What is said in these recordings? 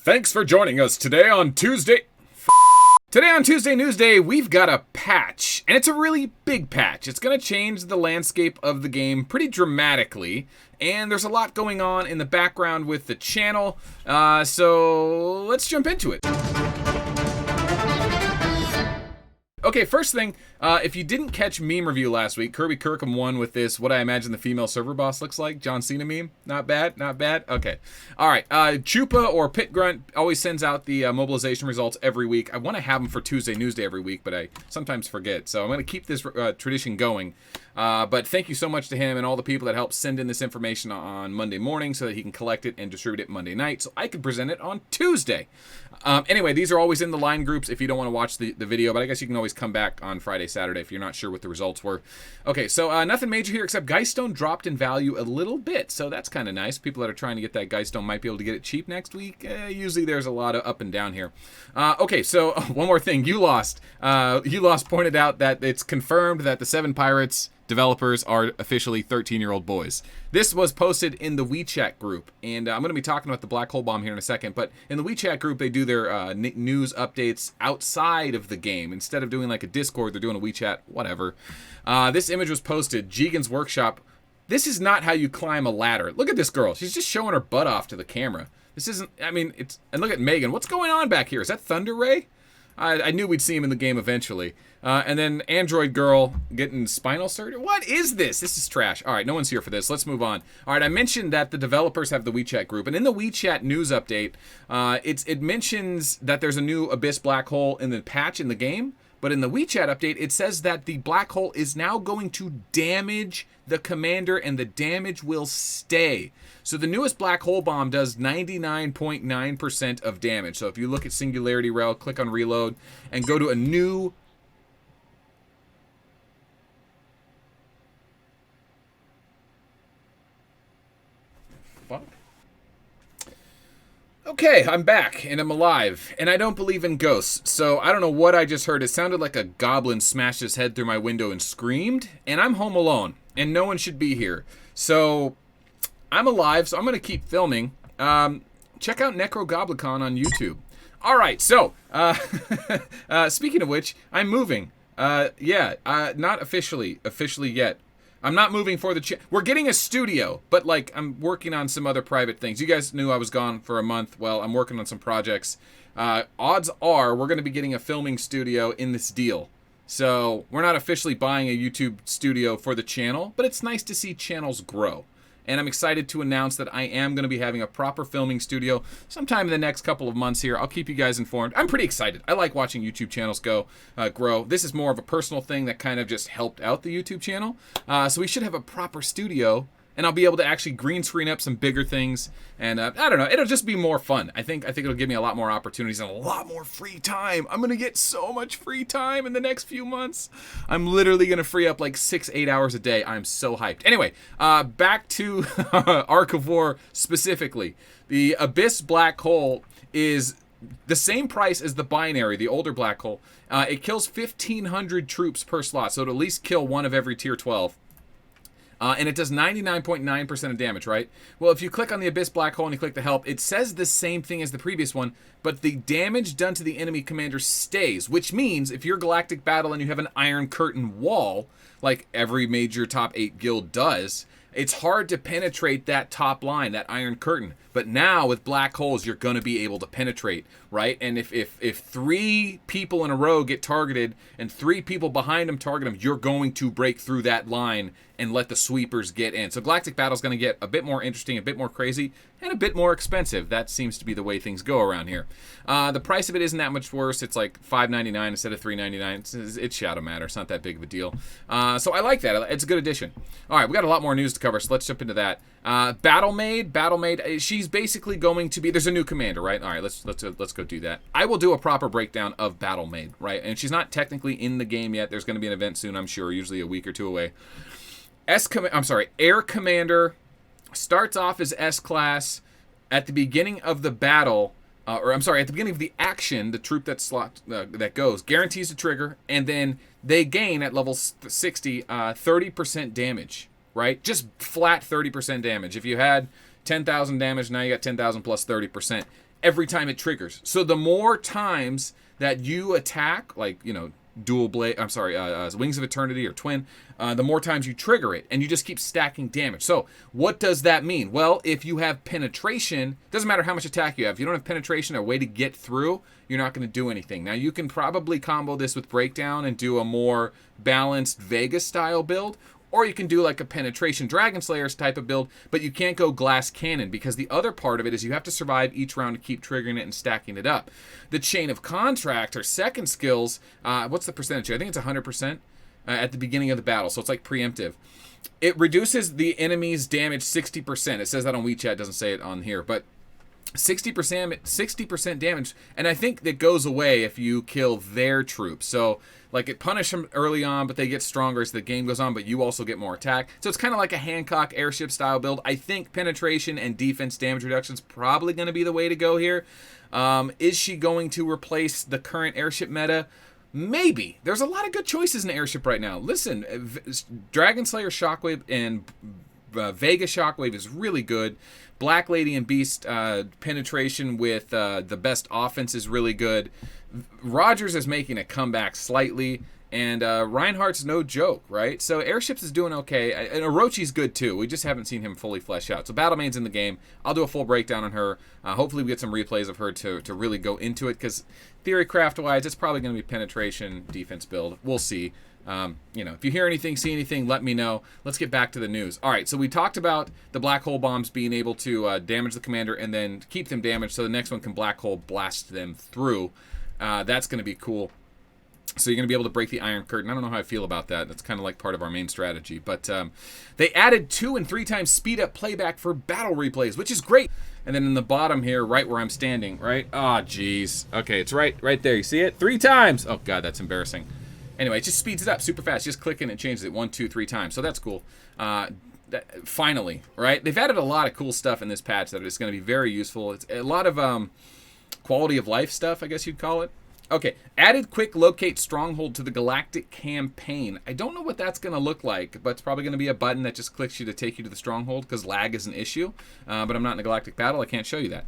Thanks for joining us today on Tuesday. Today on Tuesday Newsday, we've got a patch, and it's a really big patch. It's going to change the landscape of the game pretty dramatically, and there's a lot going on in the background with the channel, so let's jump into it. Okay, first thing, if you didn't catch meme review last week, Kirby Kirkham won with this, what I imagine the female server boss looks like. John Cena meme. Not bad, not bad. Okay. All right. Chupa or Pit Grunt always sends out the mobilization results every week. I want to have them for Tuesday Newsday every week, but I sometimes forget. So I'm going to keep this tradition going. But thank you so much to him and all the people that helped send in this information on Monday morning so that he can collect it and distribute it Monday night so I can present it on Tuesday. Anyway, these are always in the line groups if you don't want to watch the video, but I guess you can always come back on Friday, Saturday if you're not sure what the results were. Okay, so nothing major here except Geistone dropped in value a little bit, so that's kind of nice. People that are trying to get that Geistone might be able to get it cheap next week. Usually there's a lot of up and down here. Okay, so one more thing. You Lost pointed out that it's confirmed that the 7 Pirates developers are officially 13-year-old boys. This was posted in the WeChat group, and I'm going to be talking about the black hole bomb here in a second, but in the WeChat group, they do their news updates outside of the game. Instead of doing like a Discord, they're doing a WeChat, whatever. This image was posted, Jigen's Workshop. This is not how you climb a ladder. Look at this girl. She's just showing her butt off to the camera. This isn't, I mean, and look at Megan. What's going on back here? Is that Thunder Ray? I knew we'd see him in the game eventually. And then Android Girl getting spinal surgery. What is this? This is trash. All right, no one's here for this. Let's move on. All right, I mentioned that the developers have the WeChat group. And in the WeChat news update, it mentions that there's a new Abyss black hole in the patch in the game. But in the WeChat update, it says that the black hole is now going to damage the commander and the damage will stay. So the newest black hole bomb does 99.9% of damage. So if you look at Singularity Rail, click on reload, and go to a new... Fuck. Okay, I'm back, and I'm alive, and I don't believe in ghosts, so I don't know what I just heard. It sounded like a goblin smashed his head through my window and screamed, and I'm home alone, and no one should be here. So, I'm alive, so I'm going to keep filming. Check out Necrogoblicon on YouTube. Alright, so, speaking of which, I'm moving. Not officially yet. I'm not moving for the we're getting a studio, but like I'm working on some other private things. You guys knew I was gone for a month. Well, I'm working on some projects. Odds are we're going to be getting a filming studio in this deal. So we're not officially buying a YouTube studio for the channel, but it's nice to see channels grow. And I'm excited to announce that I am going to be having a proper filming studio sometime in the next couple of months here. I'll keep you guys informed. I'm pretty excited. I like watching YouTube channels grow. This is more of a personal thing that kind of just helped out the YouTube channel. So we should have a proper studio, and I'll be able to actually green screen up some bigger things. And I don't know, it'll just be more fun. I think it'll give me a lot more opportunities and a lot more free time. I'm going to get so much free time in the next few months. I'm literally going to free up like 6-8 hours a day. I'm so hyped. Anyway, back to Ark of War specifically. The Abyss black hole is the same price as the binary, the older black hole. It kills 1,500 troops per slot, so it'll at least kill one of every tier 12. And it does 99.9% of damage, right? Well, if you click on the Abyss Black Hole and you click the help, it says the same thing as the previous one, but the damage done to the enemy commander stays, which means if you're Galactic Battle and you have an Iron Curtain wall, like every major top 8 guild does, it's hard to penetrate that top line, that Iron Curtain. But now with black holes, you're going to be able to penetrate, right? And if 3 people in a row get targeted and 3 people behind them target them, you're going to break through that line and let the sweepers get in. So Galactic Battle is going to get a bit more interesting, a bit more crazy, and a bit more expensive. That seems to be the way things go around here. The price of it isn't that much worse. It's like $5.99 instead of $3.99. It's Shadow Matter. It's not that big of a deal. So I like that. It's a good addition. All right, we got a lot more news to cover, so let's jump into that. Battlemaid, she's basically going to be, there's a new commander, right? All right, let's go do that. I will do a proper breakdown of Battlemaid, right? And she's not technically in the game yet. There's going to be an event soon, I'm sure, usually a week or 2 away. Air Commander starts off as S-Class at the beginning of the battle, at the beginning of the action, the troop that goes, guarantees the trigger, and then they gain at level 60, 30% damage, right? Just flat 30% damage. If you had 10,000 damage, now you got 10,000 plus 30%. every time it triggers. So the more times that you attack, like, you know, dual blade, I'm sorry, Wings of Eternity or Twin, the more times you trigger it, and you just keep stacking damage. So what does that mean? Well, if you have penetration, doesn't matter how much attack you have. If you don't have penetration or a way to get through, you're not going to do anything. Now, you can probably combo this with Breakdown and do a more balanced Vega style build, or you can do like a penetration Dragon Slayers type of build, but you can't go Glass Cannon, because the other part of it is you have to survive each round to keep triggering it and stacking it up. The Chain of Contract, or second skills, what's the percentage? I think it's 100% at the beginning of the battle, so it's like preemptive. It reduces the enemy's damage 60%. It says that on WeChat, doesn't say it on here, but 60% damage, and I think that goes away if you kill their troops. So like, it punishes them early on, but they get stronger as the game goes on, but you also get more attack. So it's kind of like a Hancock airship style build. I think penetration and defense damage reduction is probably going to be the way to go here. Is she going to replace the current airship meta? Maybe. There's a lot of good choices in airship right now. Listen, Dragon Slayer Shockwave and Vega Shockwave is really good. Black Lady and Beast penetration with the best offense is really good. Rogers is making a comeback slightly, and Reinhardt's no joke, right? So Airships is doing okay, and Orochi's good too. We just haven't seen him fully flesh out. So Battlemaid's in the game. I'll do a full breakdown on her. Hopefully we get some replays of her to really go into it, because theorycraft-wise, it's probably going to be penetration defense build. We'll see. You know, if you hear anything, see anything, let me know. Let's get back to the news. All right, so we talked about the black hole bombs being able to damage the commander and then keep them damaged, so the next one can black hole blast them through. That's going to be cool. So you're going to be able to break the Iron Curtain. I don't know how I feel about that. That's kind of like part of our main strategy. But they added 2 and 3 times speed up playback for battle replays, which is great. And then in the bottom here, right where I'm standing, right? Oh, geez. Okay, it's right there. You see it? 3 times. Oh, God, that's embarrassing. Anyway, it just speeds it up super fast. Just click in and it changes it 1, 2, 3 times. So that's cool. Finally, right? They've added a lot of cool stuff in this patch that is going to be very useful. It's a lot of quality of life stuff, I guess you'd call it. Okay, added quick locate stronghold to the Galactic campaign. I don't know what that's going to look like, but it's probably going to be a button that just clicks you to take you to the stronghold, because lag is an issue. But I'm not in a galactic battle. I can't show you that.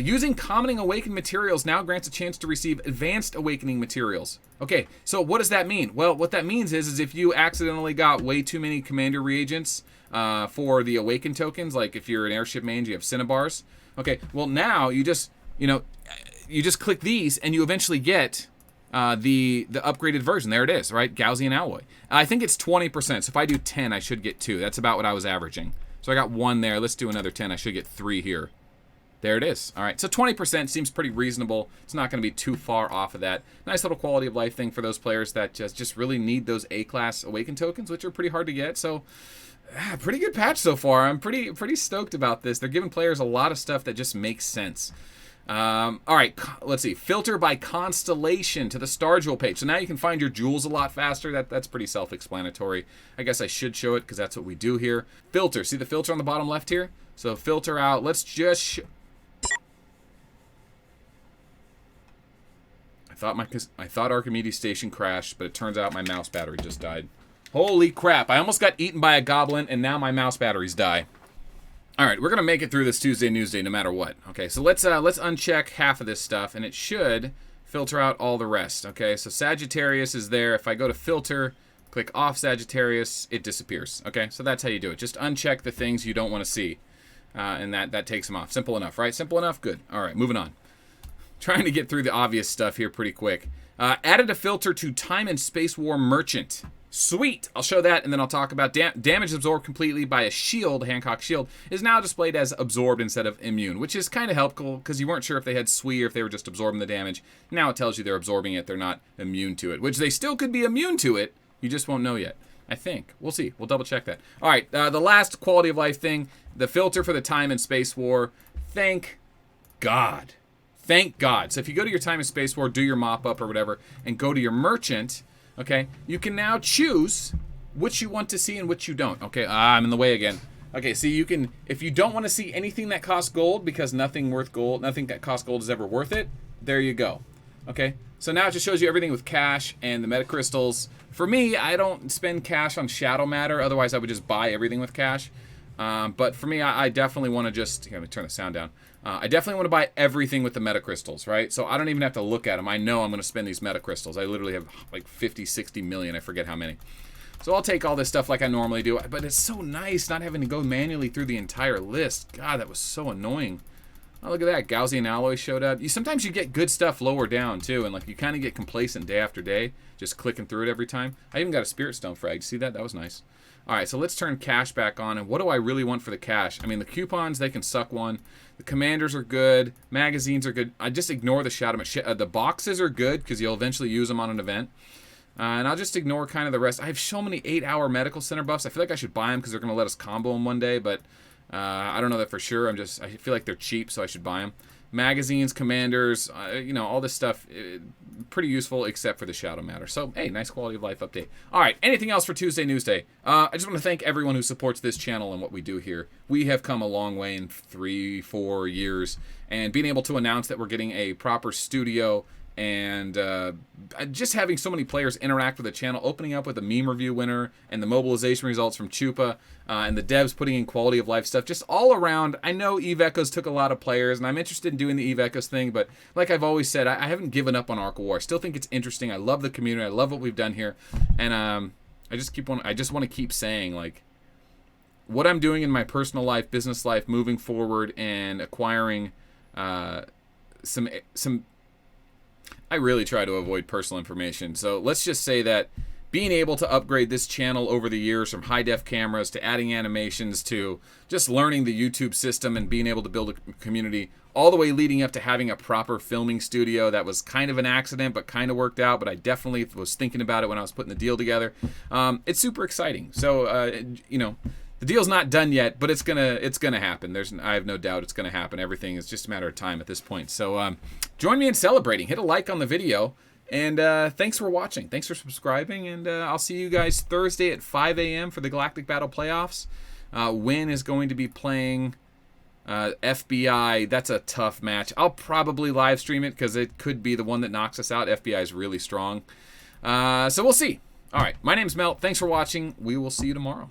Using commoning awakened materials now grants a chance to receive advanced awakening materials. Okay, so what does that mean? Well, what that means is if you accidentally got way too many commander reagents for the awakened tokens, like if you're an airship mage, you have Cinnabars. Okay, well now you just, you just click these and you eventually get the upgraded version. There it is, right? Gaussian alloy. I think it's 20%. So if I do 10, I should get 2. That's about what I was averaging. So I got 1 there. Let's do another 10. I should get 3 here. There it is. All right. So 20% seems pretty reasonable. It's not going to be too far off of that. Nice little quality of life thing for those players that just really need those A-class awakened tokens, which are pretty hard to get. So pretty good patch so far. I'm pretty stoked about this. They're giving players a lot of stuff that just makes sense. All right, let's see. Filter by constellation to the Star Jewel page. So now you can find your jewels a lot faster. That's pretty self-explanatory. I guess I should show it because that's what we do here. Filter. See the filter on the bottom left here? So filter out. Let's just... I thought Archimedes Station crashed, but it turns out my mouse battery just died. Holy crap! I almost got eaten by a goblin, and now my mouse batteries die. All right, we're gonna make it through this Tuesday Newsday no matter what. Okay, so let's uncheck half of this stuff, and it should filter out all the rest. Okay, so Sagittarius is there. If I go to filter, click off Sagittarius, it disappears. Okay, so that's how you do it. Just uncheck the things you don't want to see, and that takes them off. Simple enough, right? Simple enough. Good. All right, moving on. Trying to get through the obvious stuff here pretty quick. Added a filter to Time and Space War Merchant. Sweet! I'll show that, and then I'll talk about damage absorbed completely by a shield, Hancock shield, is now displayed as absorbed instead of immune, which is kind of helpful because you weren't sure if they had SWE or if they were just absorbing the damage. Now it tells you they're absorbing it, they're not immune to it, which they still could be immune to it, you just won't know yet. I think. We'll see. We'll double check that. All right, the last quality of life thing, the filter for the Time and Space War. Thank God. Thank God. So if you go to your Time and Space War, do your mop-up or whatever, and go to your Merchant... Okay, you can now choose which you want to see and which you don't. Okay, I'm in the way again. Okay, so you can, if you don't want to see anything that costs gold, because nothing that costs gold is ever worth it, there you go. Okay, so now it just shows you everything with cash and the metacrystals. For me, I don't spend cash on Shadow Matter, otherwise I would just buy everything with cash. But for me, I definitely want to just... Here, let me turn the sound down. I definitely want to buy everything with the meta crystals, right? So I don't even have to look at them. I know I'm going to spend these meta crystals. I literally have like 50, 60 million. I forget how many. So I'll take all this stuff like I normally do. But it's so nice not having to go manually through the entire list. God, that was so annoying. Oh, look at that. Gaussian alloy showed up. Sometimes you get good stuff lower down, too. And like you kind of get complacent day after day, just clicking through it every time. I even got a Spirit Stone frag. See that? That was nice. All right, so let's turn cash back on. And what do I really want for the cash? I mean, the coupons, they can suck one. The commanders are good. Magazines are good. I just ignore the shadow. The boxes are good because you'll eventually use them on an event. And I'll just ignore kind of the rest. I have so many 8-hour medical center buffs. I feel like I should buy them because they're going to let us combo them one day. But I don't know that for sure. I feel like they're cheap, so I should buy them. Magazines, commanders, all this stuff, pretty useful except for the shadow matter. So, hey, nice quality of life update. All right, anything else for Tuesday Newsday? I just want to thank everyone who supports this channel and what we do here. We have come a long way in 3-4 years, and being able to announce that we're getting a proper studio and just having so many players interact with the channel, opening up with a meme review winner and the mobilization results from Chupa, and the devs putting in quality of life stuff, just all around. I know Eve Echoes took a lot of players, and I'm interested in doing the Eve Echoes thing, but like I've always said, I haven't given up on Arc of War. I still think it's interesting. I love the community. I love what we've done here, and I just want to keep saying, like, what I'm doing in my personal life, business life, moving forward, and acquiring some. I really try to avoid personal information. So let's just say that being able to upgrade this channel over the years from high-def cameras to adding animations to just learning the YouTube system and being able to build a community, all the way leading up to having a proper filming studio that was kind of an accident but kind of worked out, but I definitely was thinking about it when I was putting the deal together. It's super exciting. So, the deal's not done yet, but it's gonna happen. I have no doubt it's gonna happen. Everything is just a matter of time at this point. So join me in celebrating. Hit a like on the video, and thanks for watching. Thanks for subscribing, and I'll see you guys Thursday at 5 a.m. for the Galactic Battle Playoffs. Win is going to be playing FBI. That's a tough match. I'll probably live stream it because it could be the one that knocks us out. FBI is really strong. So we'll see. All right, my name's Melt. Thanks for watching. We will see you tomorrow.